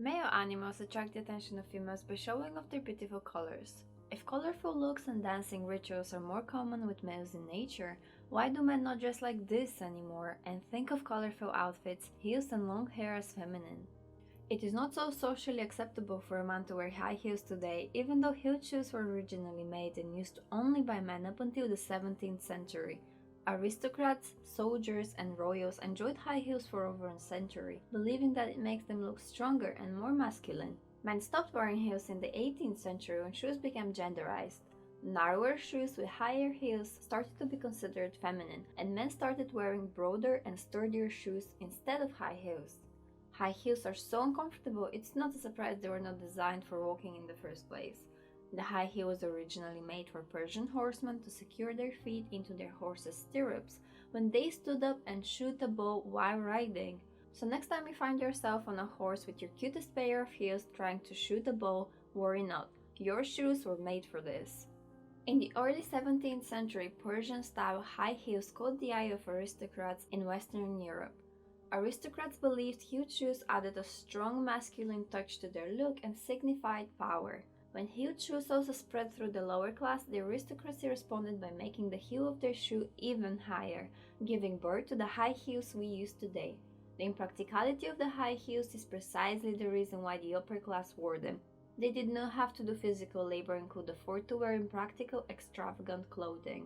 Male animals attract the attention of females by showing off their beautiful colors. If colorful looks and dancing rituals are more common with males in nature, why do men not dress like this anymore and think of colorful outfits, heels and long hair as feminine? It is not so socially acceptable for a man to wear high heels today, even though heel shoes were originally made and used only by men up until the 17th century. Aristocrats, soldiers, and royals enjoyed high heels for over a century, believing that it makes them look stronger and more masculine. Men stopped wearing heels in the 18th century when shoes became genderized. Narrower shoes with higher heels started to be considered feminine, and men started wearing broader and sturdier shoes instead of high heels. High heels are so uncomfortable, it's not a surprise they were not designed for walking in the first place. The high heel was originally made for Persian horsemen to secure their feet into their horses' stirrups when they stood up and shoot a bow while riding. So next time you find yourself on a horse with your cutest pair of heels trying to shoot a bow, worry not, your shoes were made for this. In the early 17th century, Persian-style high heels caught the eye of aristocrats in Western Europe. Aristocrats believed heeled shoes added a strong masculine touch to their look and signified power. When heeled shoes also spread through the lower class, the aristocracy responded by making the heel of their shoe even higher, giving birth to the high heels we use today. The impracticality of the high heels is precisely the reason why the upper class wore them. They did not have to do physical labor and could afford to wear impractical, extravagant clothing.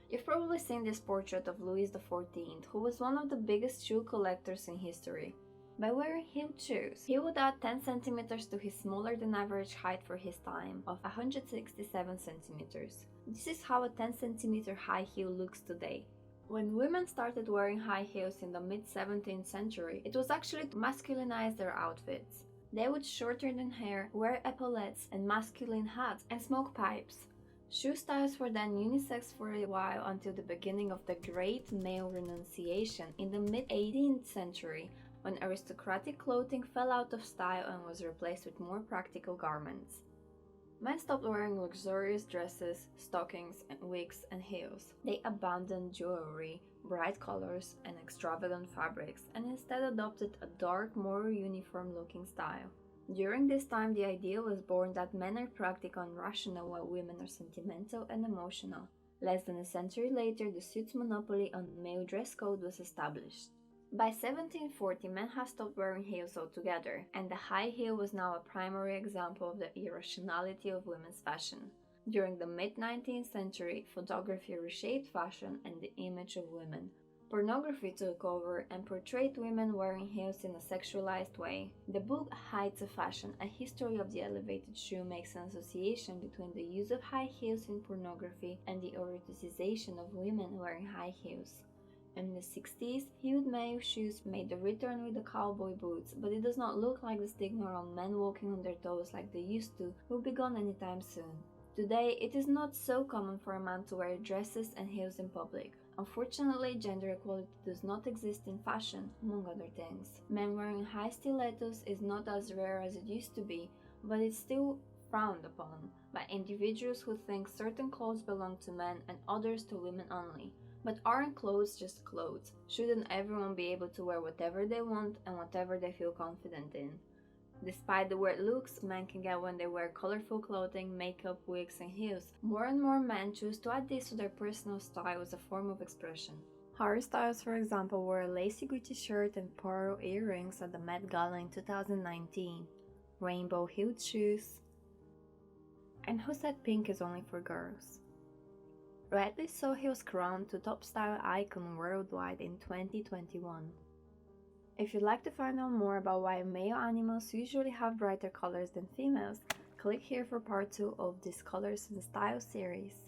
You've probably seen this portrait of Louis XIV, who was one of the biggest shoe collectors in history. By wearing heeled shoes, he would add 10 centimeters to his smaller than average height for his time of 167 centimeters. This is how a 10 centimeter high heel looks today. When women started wearing high heels in the mid-17th century, it was actually to masculinize their outfits. They would shorten hair, wear epaulettes and masculine hats, and smoke pipes. Shoe styles were then unisex for a while until the beginning of the Great Male Renunciation in the mid-18th century, when aristocratic clothing fell out of style and was replaced with more practical garments. Men stopped wearing luxurious dresses, stockings, and wigs and heels. They abandoned jewelry, bright colors, and extravagant fabrics, and instead adopted a dark, more uniform-looking style. During this time, the idea was born that men are practical and rational while women are sentimental and emotional. Less than a century later, the suit's monopoly on male dress code was established. By 1740, men have stopped wearing heels altogether, and the high heel was now a primary example of the irrationality of women's fashion. During the mid-19th century, photography reshaped fashion and the image of women. Pornography took over and portrayed women wearing heels in a sexualized way. The book Heights of Fashion, A History of the Elevated Shoe makes an association between the use of high heels in pornography and the eroticization of women wearing high heels. In the 60s, heeled male shoes made the return with the cowboy boots, but it does not look like the stigma around men walking on their toes like they used to will be gone anytime soon. Today, it is not so common for a man to wear dresses and heels in public. Unfortunately, gender equality does not exist in fashion, among other things. Men wearing high stilettos is not as rare as it used to be, but it's still frowned upon by individuals who think certain clothes belong to men and others to women only. But aren't clothes just clothes? Shouldn't everyone be able to wear whatever they want and whatever they feel confident in? Despite the weird looks men can get when they wear colorful clothing, makeup, wigs, and heels, more and more men choose to add this to their personal style as a form of expression. Harry Styles, for example, wore a lacy Gucci shirt and pearl earrings at the Met Gala in 2019, rainbow heeled shoes, and who said pink is only for girls? Rightly so, he was crowned to top style icon worldwide in 2021. If you'd like to find out more about why male animals usually have brighter colors than females, click here for part 2 of this Colors and Style series.